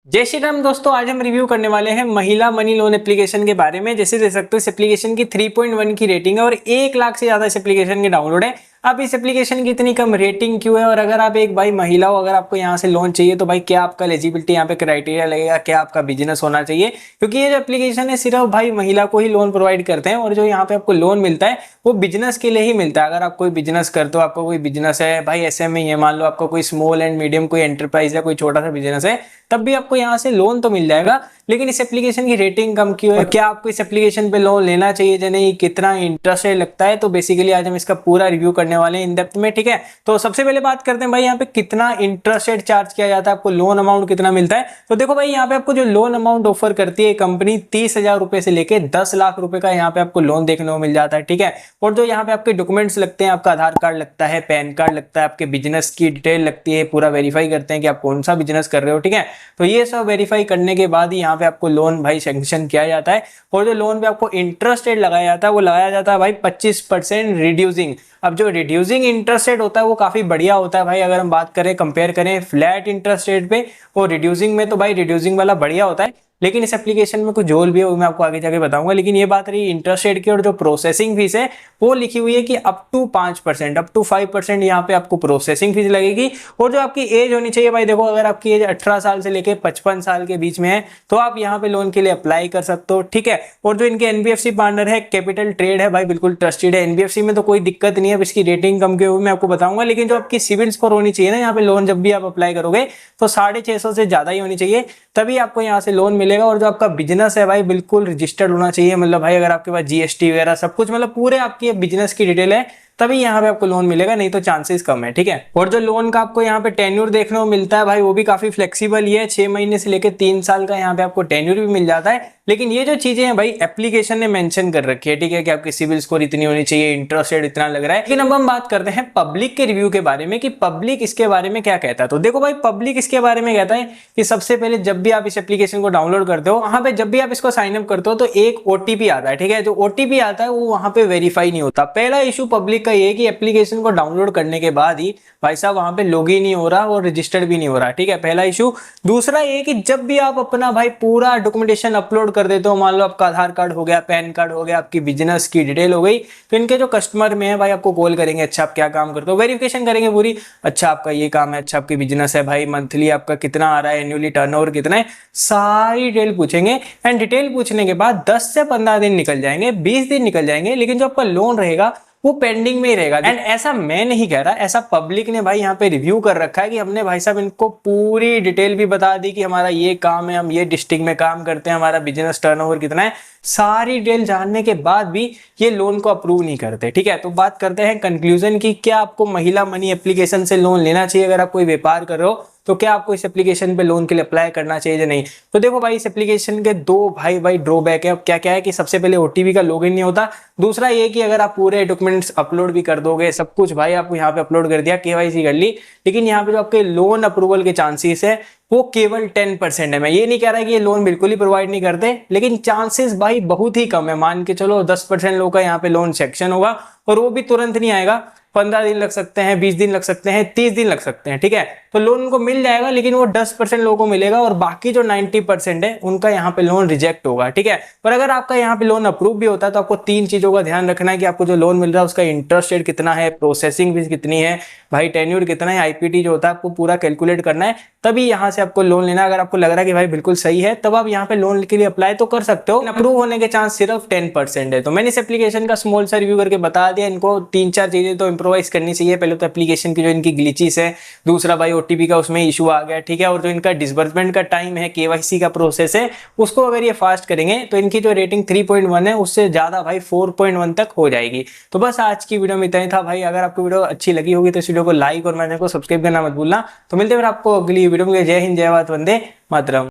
जय श्री राम दोस्तों, आज हम रिव्यू करने वाले हैं महिला मनी लोन एप्लीकेशन के बारे में। जैसे देख सकते हो इस एप्लीकेशन की 3.1 की रेटिंग है और 1 लाख से ज्यादा इस एप्लीकेशन के डाउनलोड है। अब इस एप्लीकेशन की इतनी कम रेटिंग क्यों है, और अगर आप एक भाई महिला हो, अगर आपको यहाँ से लोन चाहिए तो भाई क्या आपका एलिजिबिलिटी यहाँ पे क्राइटेरिया लगेगा, क्या आपका बिजनेस होना चाहिए, क्योंकि ये जो एप्लीकेशन है सिर्फ भाई महिला को ही लोन प्रोवाइड करते हैं। और जो यहाँ पे आपको लोन मिलता है वो बिजनेस के लिए ही मिलता है। अगर आप कोई बिजनेस करते हो, आपको कोई बिजनेस है भाई एसएमई है, मान लो आपको कोई स्मॉल एंड मीडियम कोई एंटरप्राइज है, कोई छोटा सा बिजनेस है, तब भी आपको यहाँ से लोन तो मिल जाएगा। लेकिन इस एप्लीकेशन की रेटिंग कम क्यों है, क्या आपको इस एप्लीकेशन पे लोन लेना चाहिए या नहीं, कितना इंटरेस्ट रेट लगता है, तो बेसिकली आज हम इसका पूरा रिव्यू करने वाले हैं इन डेप्थ में। ठीक है, तो सबसे पहले बात करते हैं भाई यहाँ पे कितना इंटरेस्ट रेट चार्ज किया जाता है, आपको लोन अमाउंट कितना मिलता है। तो देखो भाई यहाँ पे आपको जो लोन अमाउंट ऑफर करती है कंपनी 30,000 रुपए से लेके 10 लाख रुपए का यहाँ पे आपको लोन देखने को मिल जाता है। ठीक है, और जो यहाँ पे आपके डॉक्यूमेंट्स लगते हैं, आपका आधार कार्ड लगता है, पैन कार्ड लगता है, आपके बिजनेस की डिटेल लगती है, पूरा वेरीफाई करते हैं कि आप कौन सा बिजनेस कर रहे हो। ठीक है, तो ये सब वेरीफाई करने के बाद ही यहाँ पे आपको लोन भाई सैंक्शन किया जाता है। और जो लोन पे आपको इंटरेस्ट रेट लगाया जाता है वो लगाया जाता है भाई 25% रिड्यूसिंग। अब जो रिड्यूसिंग इंटरेस्ट रेट होता है वो काफी बढ़िया होता है भाई। अगर हम बात करें, कंपेयर करें फ्लैट इंटरेस्ट रेट पे और रिड्यूसिंग में, तो भाई रिड्यूसिंग वाला बढ़िया होता है। लेकिन इस एप्लीकेशन में कुछ झोल भी है, वो मैं आपको आगे जाके बताऊंगा। लेकिन ये बात रही इंटरेस्ट रेट की, और जो प्रोसेसिंग फीस है वो लिखी हुई है कि अप टू 5%, अप टू 5% यहाँ पे आपको प्रोसेसिंग फीस लगेगी। और जो आपकी एज होनी चाहिए भाई, देखो अगर आपकी एज 18 साल से लेके 55 साल के बीच में है तो आप यहाँ पे लोन के लिए अप्लाई कर सकते हो। ठीक है, और जो इनके एनबीएफसी पार्टनर है कैपिटल ट्रेड है भाई, बिल्कुल ट्रस्टेड है। एनबीएफसी में तो कोई दिक्कत नहीं है, इसकी रेटिंग कम क्यों मैं आपको बताऊंगा। लेकिन जो आपकी सिविल स्कोर होनी चाहिए ना यहाँ पे, लोन जब भी आप अप्लाई करोगे तो 650 से ज्यादा ही होनी चाहिए, तभी आपको यहाँ से लोन मिलेगा। और जो आपका बिजनेस है भाई बिल्कुल रजिस्टर्ड होना चाहिए, मतलब भाई अगर आपके पास जीएसटी वगैरह सब कुछ, मतलब पूरे आपकी बिजनेस की डिटेल है, तभी यहाँ पे आपको लोन मिलेगा, नहीं तो चांसेस कम है। ठीक है, और जो लोन का आपको यहाँ पे टेन्योर देखने को मिलता है भाई वो भी काफी फ्लेक्सिबल ही है, 6 महीने से लेकर 3 साल का यहाँ पे आपको टेन्योर भी मिल जाता है। लेकिन ये जो चीजें हैं भाई एप्लीकेशन ने मेंशन कर रखी है, ठीक है, कि आपकी सिविल स्कोर इतनी होनी चाहिए, इंटरेस्ट रेट इतना लग रहा है। लेकिन अब हम बात करते हैं पब्लिक के रिव्यू के बारे में कि पब्लिक इसके बारे में क्या कहता है। तो देखो भाई पब्लिक इसके बारे में कहता है कि सबसे पहले जब भी आप इस एप्लीकेशन को डाउनलोड करते हो, वहां पे जब भी आप इसको साइन अप करते हो तो एक ओटीपी आता है। ठीक है, जो ओटीपी आता है वो वहां पे वेरीफाई नहीं होता। पहला इशू पब्लिक का ये कि एप्लीकेशन को डाउनलोड करने के बाद ही भाई साहब वहां पे लॉगिन नहीं हो रहा और रजिस्टर्ड भी नहीं हो रहा। ठीक है, पहला इशू। दूसरा ये कि जब भी आप अपना भाई पूरा डॉक्यूमेंटेशन अपलोड कर देते हो, मान लो आपका आधार कार्ड हो गया, पैन कार्ड हो गया, आपकी बिजनेस की डिटेल हो गई, तो इनके जो कस्टमर में है भाई आपको कॉल करेंगे, अच्छा आप क्या काम करते हो, वेरिफिकेशन करेंगे पूरी, अच्छा आपका ये काम है, अच्छा आपकी बिजनेस है भाई, मंथली आपका कितना आ रहा है, एनुअली टर्नओवर कितना है, सारी डिटेल पूछेंगे। एंड डिटेल पूछने के बाद 10 से 15 दिन निकल जाएंगे, 20 दिन निकल जाएंगे, लेकिन जो आपका लोन रहेगा वो पेंडिंग में ही रहेगा। एंड ऐसा मैं नहीं कह रहा, ऐसा पब्लिक ने भाई यहाँ पे रिव्यू कर रखा है कि हमने भाई साहब इनको पूरी डिटेल भी बता दी कि हमारा ये काम है, हम ये डिस्ट्रिक्ट में काम करते हैं, हमारा बिजनेस टर्नओवर कितना है, सारी डिटेल जानने के बाद भी ये लोन को अप्रूव नहीं करते। ठीक है, तो बात करते हैं कंक्लूजन की, क्या आपको महिला मनी एप्लीकेशन से लोन लेना चाहिए। अगर आप कोई व्यापार कर रहे हो तो क्या आपको इस एप्लीकेशन पे लोन के लिए अप्लाई करना चाहिए या नहीं। तो देखो भाई इस एप्लीकेशन के दो भाई ड्रॉबैक है। क्या क्या है कि सबसे पहले ओटीपी का लॉगिन नहीं होता, दूसरा ये कि अगर आप पूरे डॉक्यूमेंट्स अपलोड भी कर दोगे, सब कुछ भाई आपको यहाँ पे अपलोड कर दिया, केवाईसी कर ली, लेकिन यहाँ पे जो आपके लोन अप्रूवल के चांसेस है वो केवल 10% है। मैं ये नहीं कह रहा कि ये लोन बिल्कुल ही प्रोवाइड नहीं करते, लेकिन चांसेस भाई बहुत ही कम है। मान के चलो 10% लोगों का यहाँ पे लोन सेक्शन होगा, और वो भी तुरंत नहीं आएगा, 15 दिन लग सकते हैं, 20 दिन लग सकते हैं, 30 दिन लग सकते हैं। ठीक है, तो लोन उनको मिल जाएगा, लेकिन वो 10% लोगों को मिलेगा, और बाकी जो 90% है उनका यहाँ पे लोन रिजेक्ट होगा। ठीक है, पर अगर आपका यहाँ पे लोन अप्रूव भी होता है तो आपको 3 चीजों का ध्यान रखना है कि आपको जो लोन मिल रहा है उसका इंटरेस्ट रेट कितना है, प्रोसेसिंग फीस कितनी है, भाई टेन्योर कितना है, आईपीटी जो होता है आपको पूरा कैलकुलेट करना है, तभी यहाँ से आपको लोन लेना। अगर आपको लग रहा है कि भाई बिल्कुल सही है, तब आप यहाँ पे लोन के लिए अप्लाई तो कर सकते हो। अप्रूव होने के चांस सिर्फ 10% है। तो मैंने इस एप्लीकेशन का स्मॉल सा रिव्यू करके बता दिया। इनको 3-4 चीजें तो इंप्रोवाइज करनी चाहिए। पहले तो एप्लीकेशन की जो इनकी ग्लिचेस है, दूसरा भाई ओटीपी का उसमें इशू आ गया। ठीक है, और जो इनका डिसबर्समेंट का टाइम है, केवाईसी का प्रोसेस है, उसको अगर ये फास्ट करेंगे तो इनकी जो रेटिंग 3.1 है उससे ज्यादा भाई 4.1 तक हो जाएगी। तो बस आज की वीडियो में इतना ही था भाई। अगर आपको वीडियो अच्छी लगी होगी तो इस वीडियो को लाइक और चैनल को सब्सक्राइब करना मत भूलना। तो मिलते हैं फिर आपको अगली वीडियो में। जय हिंद, जय भारत, वंदे मातरम।